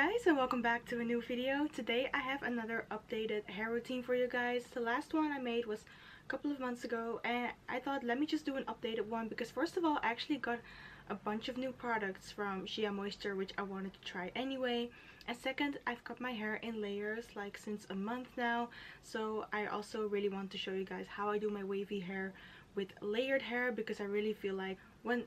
guys, and welcome back to a new video. Today I have another updated hair routine for you guys. The last one I made was a couple of months ago, and I thought let me just do an updated one because first of all I actually got a bunch of new products from Shea Moisture which I wanted to try anyway, and second, I've cut my hair in layers like since a month now, so I also really want to show you guys how I do my wavy hair with layered hair, because I really feel like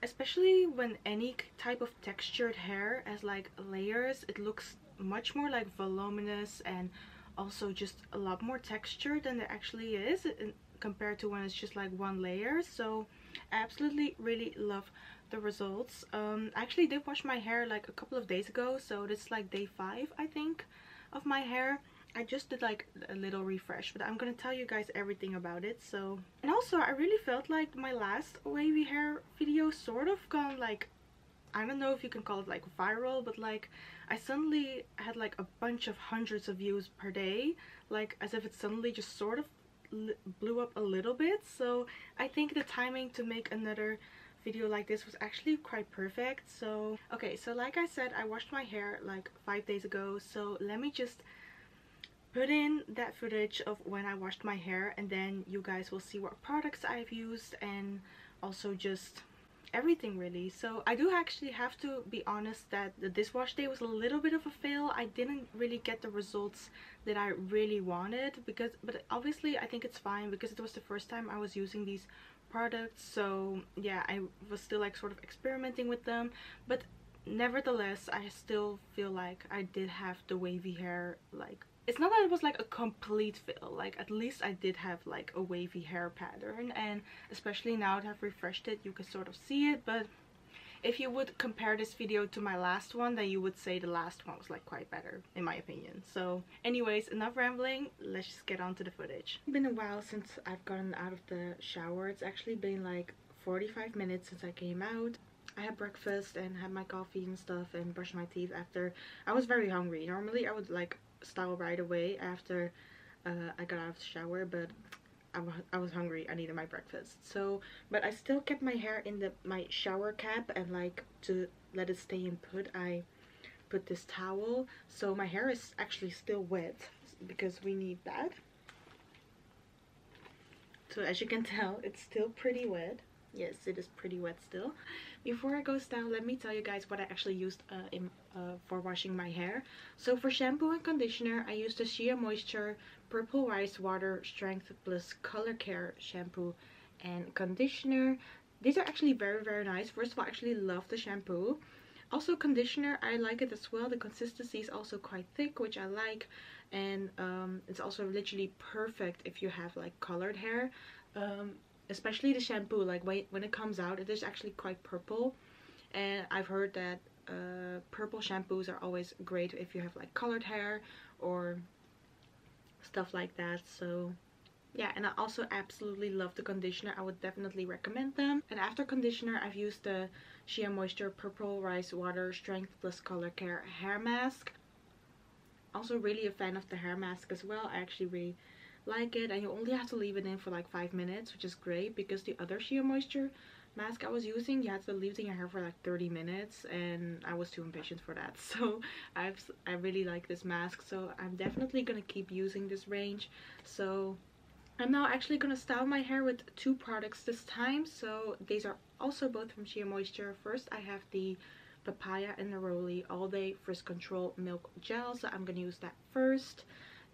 especially when any type of textured hair has like layers, it looks much more like voluminous and also just a lot more texture than there actually is compared to when it's just like one layer. So I absolutely really love the results. I actually did wash my hair like a couple of days ago, so this is like day 5 I think of my hair. I just did like a little refresh, but I'm gonna tell you guys everything about it. So, and also I really felt like my last wavy hair video sort of gone like, I don't know if you can call it like viral, but like I suddenly had like a bunch of hundreds of views per day, like as if it suddenly just sort of blew up a little bit. So I think the timing to make another video like this was actually quite perfect. So okay, so like I said, I washed my hair like 5 days ago, so let me just put in that footage of when I washed my hair, and then you guys will see what products I've used and also just everything really. So I do actually have to be honest that the dishwash day was a little bit of a fail. I didn't really get the results that I really wanted, but obviously I think it's fine because it was the first time I was using these products. So yeah, I was still like sort of experimenting with them, but nevertheless I still feel like I did have the wavy hair. Like, it's not that it was like a complete fail, like at least I did have like a wavy hair pattern, and especially now that I've refreshed it you can sort of see it. But if you would compare this video to my last one, then you would say the last one was like quite better in my opinion. So anyways, enough rambling, let's just get on to the footage. It's been a while since I've gotten out of the shower. It's actually been like 45 minutes since I came out. I had breakfast and had my coffee and stuff and brushed my teeth after. I was very hungry. Normally I would like style right away after I got out of the shower, but I was hungry. I needed my breakfast. So, but I still kept my hair in my shower cap, and like to let it stay in put, I put this towel. So my hair is actually still wet because we need that. So as you can tell, it's still pretty wet. Yes, it is pretty wet still. Before I go down, let me tell you guys what I actually used for washing my hair. So for shampoo and conditioner, I used the Shea Moisture Purple Rice Water Strength Bliss Color Care shampoo and conditioner. These are actually very nice. First of all, I actually love the shampoo. Also conditioner, I like it as well. The consistency is also quite thick, which I like, and it's also literally perfect if you have like colored hair. Especially the shampoo, like when it comes out, it is actually quite purple, and I've heard that purple shampoos are always great if you have like colored hair or stuff like that. So yeah, and I also absolutely love the conditioner. I would definitely recommend them. And after conditioner, I've used the Shea Moisture Purple Rice Water Strength Plus Color Care hair mask. Also really a fan of the hair mask as well. I actually really like it, and you only have to leave it in for like 5 minutes, which is great, because the other Shea Moisture mask I was using, you had to leave it in your hair for like 30 minutes, and I was too impatient for that. So I really like this mask, so I'm definitely gonna keep using this range. So I'm now actually gonna style my hair with 2 products this time. So these are also both from Shea Moisture. First I have the Papaya and Neroli All Day Frizz Control Milk Gel, so I'm gonna use that first.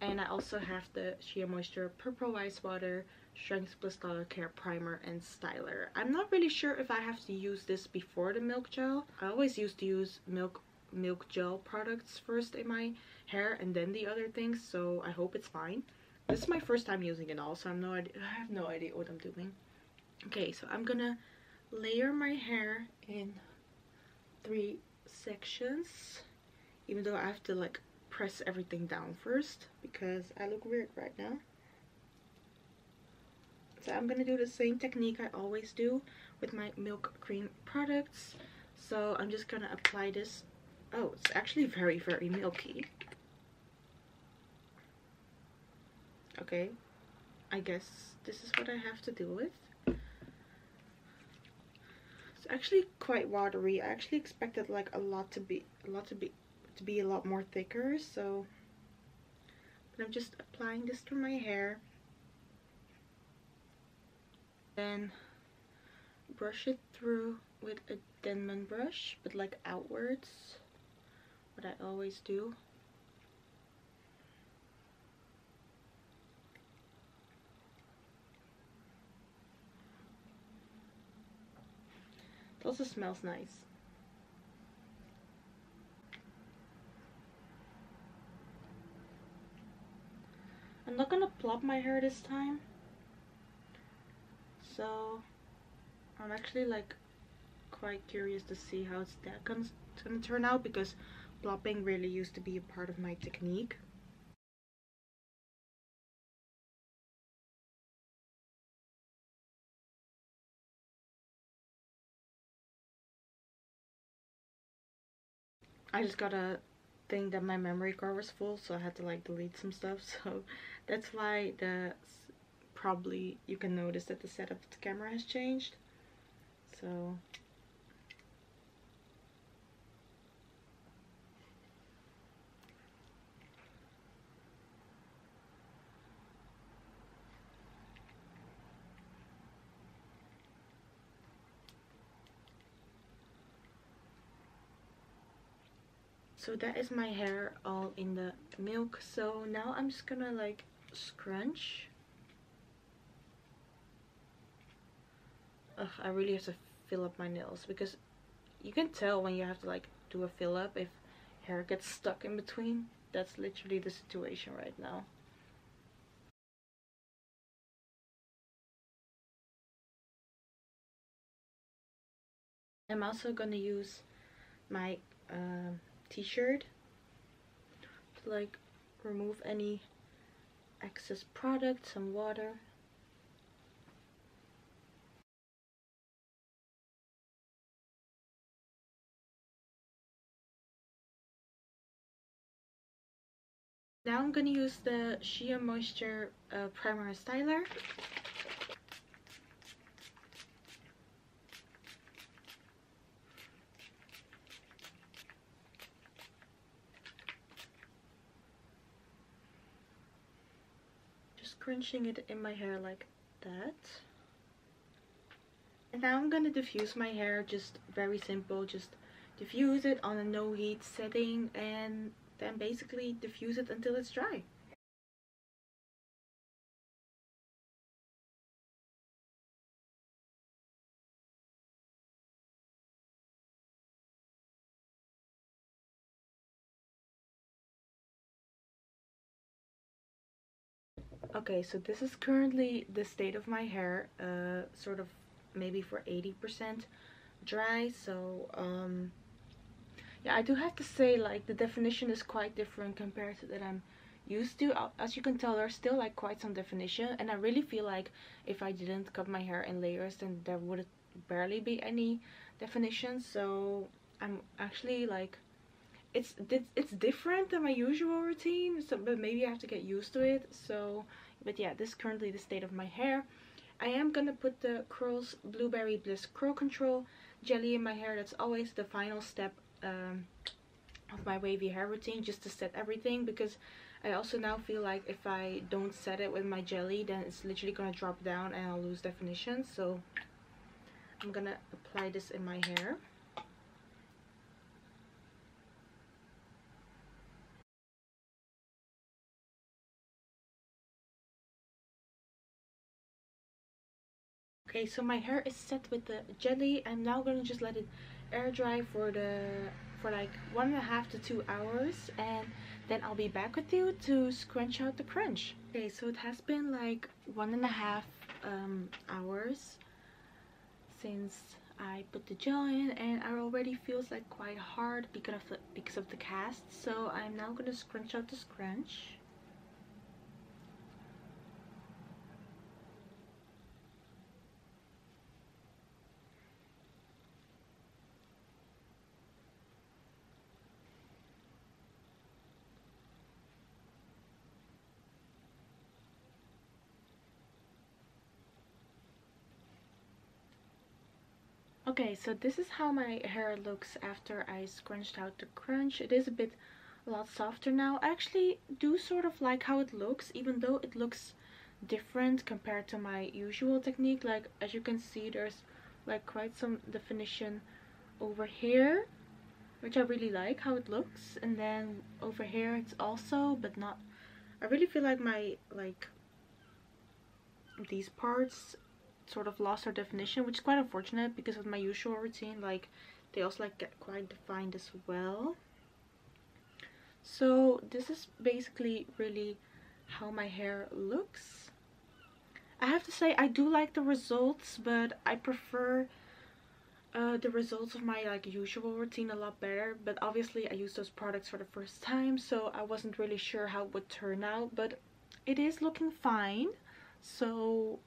And I also have the Shea Moisture Purple Rice Water Strength Plus Color Care Primer and Styler. I'm not really sure if I have to use this before the milk gel. I always used to use milk gel products first in my hair and then the other things, so I hope it's fine. This is my first time using it all, so I have no idea what I'm doing. Okay, so I'm gonna layer my hair in 3 sections, even though I have to like press everything down first because I look weird right now. So I'm gonna do the same technique I always do with my milk cream products. So I'm just gonna apply this. Oh, it's actually very milky. Okay, I guess this is what I have to deal with. It's actually quite watery. I actually expected like a lot to to be a lot more thicker. So but I'm just applying this to my hair, then brush it through with a Denman brush, but like outwards, what I always do. It also smells nice. I'm not gonna plop my hair this time, so I'm actually like quite curious to see how it's gonna turn out, because plopping really used to be a part of my technique. I just got a thing that my memory card was full, so I had to like delete some stuff. So that's why probably you can notice that the setup of the camera has changed. So that is my hair all in the milk. So now I'm just gonna like scrunch. Ugh, I really have to fill up my nails, because you can tell when you have to like do a fill up if hair gets stuck in between. That's literally the situation right now. I'm also gonna use my t-shirt to like remove any excess product, some water. Now I'm gonna use the Shea Moisture Primer and Styler. Just crunching it in my hair like that. And now I'm gonna diffuse my hair, just very simple, just diffuse it on a no heat setting and then basically diffuse it until it's dry. Okay, so this is currently the state of my hair, sort of maybe for 80% dry. So yeah, I do have to say, like, the definition is quite different compared to that I'm used to. As you can tell, there's still like quite some definition, and I really feel like if I didn't cut my hair in layers, then there would barely be any definition. So I'm actually like, it's different than my usual routine, so but maybe I have to get used to it. So but yeah, this is currently the state of my hair. I am gonna put the curls blueberry bliss curl control jelly in my hair. That's always the final step of my wavy hair routine, just to set everything, because I also now feel like if I don't set it with my jelly, then it's literally gonna drop down and I'll lose definition. So I'm gonna apply this in my hair. Okay, so my hair is set with the jelly. I'm now gonna just let it air dry for like 1.5 to 2 hours, and then I'll be back with you to scrunch out the crunch. Okay, so it has been like 1.5 hours since I put the gel in, and it already feels like quite hard because of the cast. So I'm now gonna scrunch out the scrunch. Okay, so this is how my hair looks after I scrunched out the crunch. It is a lot softer now. I actually do sort of like how it looks, even though it looks different compared to my usual technique. Like, as you can see, there's like quite some definition over here, which I really like how it looks. And then over here it's also, but not, I really feel like my, like, these parts sort of lost their definition, which is quite unfortunate because with my usual routine, like, they also like get quite defined as well. So this is basically really how my hair looks. I have to say I do like the results, but I prefer the results of my like usual routine a lot better. But obviously I used those products for the first time, so I wasn't really sure how it would turn out, but it is looking fine. So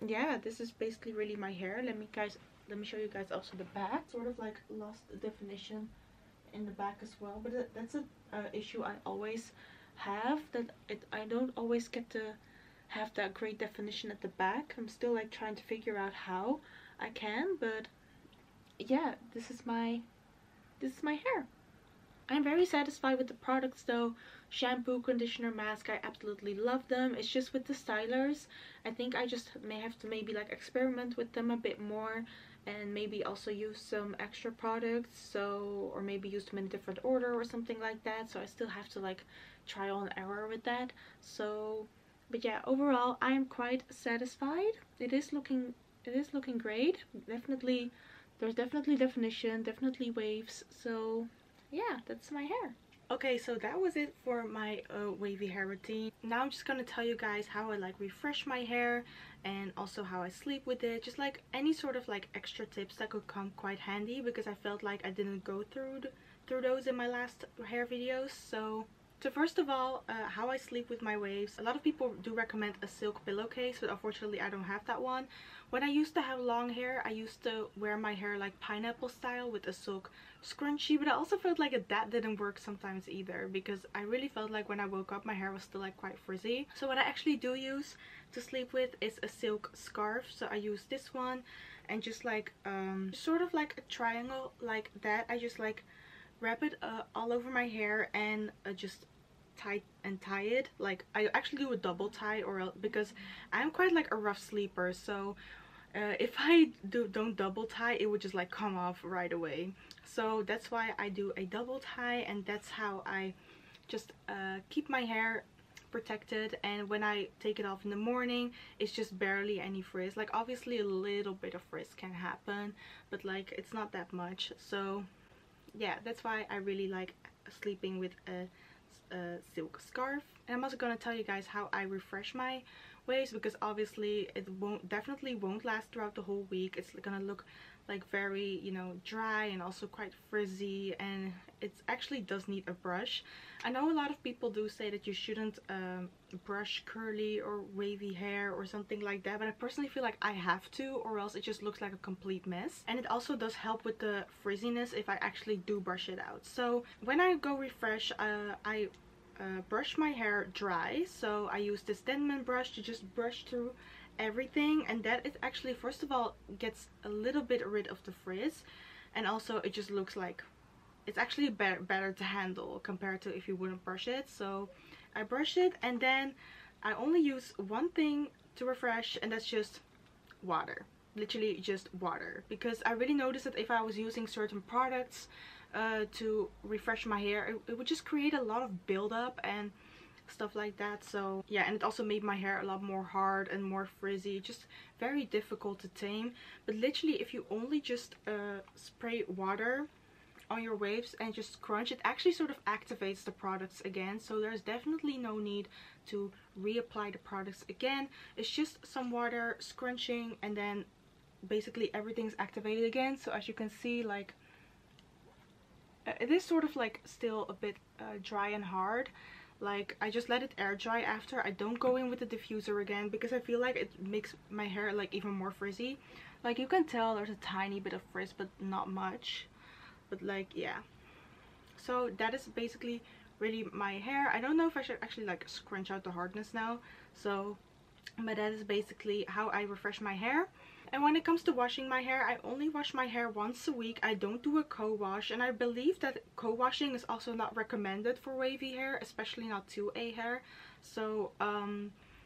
yeah, this is basically really my hair. Let me show you guys also the back. Sort of like lost the definition in the back as well, but that's a issue I always have, that I don't always get to have that great definition at the back. I'm still like trying to figure out how I can, but yeah, this is my hair. I'm very satisfied with the products though. Shampoo, conditioner, mask, I absolutely love them. It's just with the stylers, I think I just may have to maybe like experiment with them a bit more, and maybe also use some extra products, so, or maybe use them in a different order or something like that. So I still have to like trial and error with that. So, but yeah, overall I am quite satisfied. It is looking great. Definitely, there's definitely definition, definitely waves. So yeah, that's my hair. Okay, so that was it for my wavy hair routine. Now I'm just gonna tell you guys how I like refresh my hair, and also how I sleep with it. Just like any sort of like extra tips that could come quite handy, because I felt like I didn't go through those in my last hair videos. So first of all, how I sleep with my waves. A lot of people do recommend a silk pillowcase, but unfortunately I don't have that one. When I used to have long hair, I used to wear my hair like pineapple style with a silk scrunchie, but I also felt like that didn't work sometimes either, because I really felt like when I woke up my hair was still like quite frizzy. So what I actually do use to sleep with is a silk scarf. So I use this one, and just like sort of like a triangle like that. I just like wrap it all over my hair, and just tie it. Like, I actually do a double tie, or because I'm quite like a rough sleeper, so if I don't double tie, it would just like come off right away. So that's why I do a double tie, and that's how I just keep my hair protected. And when I take it off in the morning, it's just barely any frizz. Like, obviously a little bit of frizz can happen, but like it's not that much. So yeah, that's why I really like sleeping with a silk scarf. And I'm also gonna tell you guys how I refresh my waves, because obviously it definitely won't last throughout the whole week. It's gonna look like very, you know, dry and also quite frizzy, and it actually does need a brush. I know a lot of people do say that you shouldn't brush curly or wavy hair or something like that, but I personally feel like I have to, or else it just looks like a complete mess. And it also does help with the frizziness if I actually do brush it out. So when I go refresh, I brush my hair dry. So I use this Denman brush to just brush through everything, and that it actually, first of all, gets a little bit rid of the frizz, and also it just looks like it's actually better to handle compared to if you wouldn't brush it. So I brush it, and then I only use one thing to refresh, and that's just water. Literally just water, because I really noticed that if I was using certain products to refresh my hair, it would just create a lot of buildup and stuff like that. So yeah, and it also made my hair a lot more hard and more frizzy, just very difficult to tame. But literally, if you only just spray water on your waves and just scrunch, it actually sort of activates the products again. So there's definitely no need to reapply the products again. It's just some water, scrunching, and then basically everything's activated again. So as you can see, like, it is sort of like still a bit dry and hard. Like, I just let it air dry after. I don't go in with the diffuser again, because I feel like it makes my hair like even more frizzy. Like, you can tell there's a tiny bit of frizz, but not much. But like, yeah, so that is basically really my hair. I don't know if I should actually like scrunch out the hardness now, so, but that is basically how I refresh my hair. And when it comes to washing my hair, I only wash my hair once a week. I don't do a co-wash, and I believe that co-washing is also not recommended for wavy hair, especially not 2A hair. So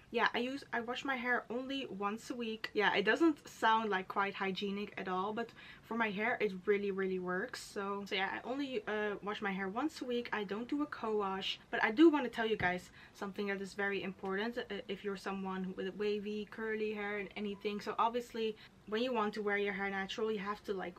yeah, I wash my hair only once a week. Yeah, it doesn't sound like quite hygienic at all, but for my hair it really works. So yeah, I only wash my hair once a week. I don't do a co-wash, but I do want to tell you guys something that is very important if you're someone with wavy, curly hair and anything. So obviously when you want to wear your hair natural, you have to like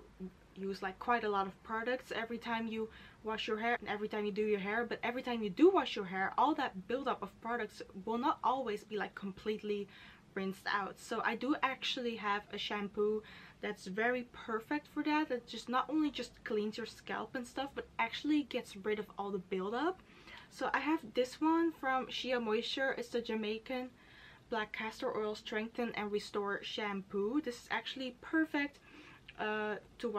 use like quite a lot of products every time you wash your hair and every time you do your hair. But every time you do wash your hair, all that buildup of products will not always be like completely rinsed out. So I do actually have a shampoo that's very perfect for that. That just not only just cleans your scalp and stuff, but actually gets rid of all the buildup. So I have this one from Shea Moisture. It's the Jamaican Black Castor Oil Strengthen and Restore Shampoo. This is actually perfect to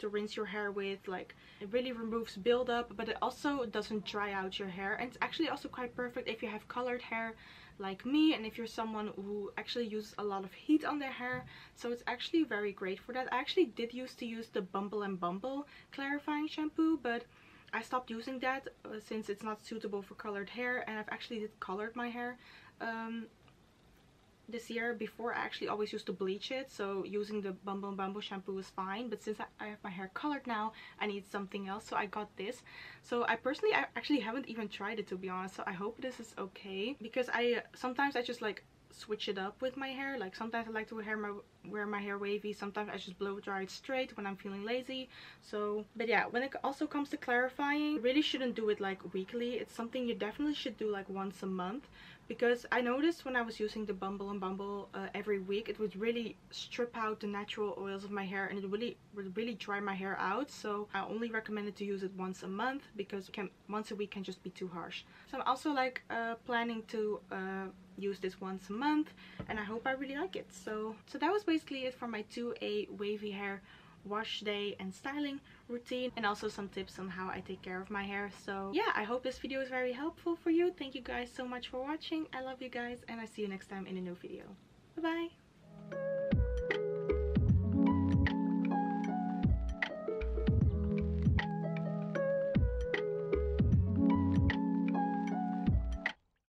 rinse your hair with. Like, it really removes buildup, but it also doesn't dry out your hair. And it's actually also quite perfect if you have colored hair like me, and if you're someone who actually uses a lot of heat on their hair. So it's actually very great for that. I actually did used to use the Bumble and Bumble clarifying shampoo, but I stopped using that since it's not suitable for colored hair, and I've actually did colored my hair this year. Before, I actually always used to bleach it, so using the Bumble and Bumble shampoo was fine, but since I have my hair colored now, I need something else, so I got this. So I actually haven't even tried it, to be honest, so I hope this is okay, because sometimes I just like switch it up with my hair. Like sometimes I like to wear my hair wavy, sometimes I just blow dry it straight when I'm feeling lazy. So, but yeah, when it also comes to clarifying, you really shouldn't do it like weekly. It's something you definitely should do like once a month, because I noticed when I was using the Bumble and Bumble every week, it would really strip out the natural oils of my hair, and it would really dry my hair out. So I only recommended to use it once a month, because once a week can just be too harsh. So I'm also like planning to use this once a month, and I hope I really like it. So that was basically it for my 2A wavy hair wash day and styling routine, and also some tips on how I take care of my hair. So yeah, I hope this video is very helpful for you. Thank you guys so much for watching. I love you guys, and I see you next time in a new video. Bye bye.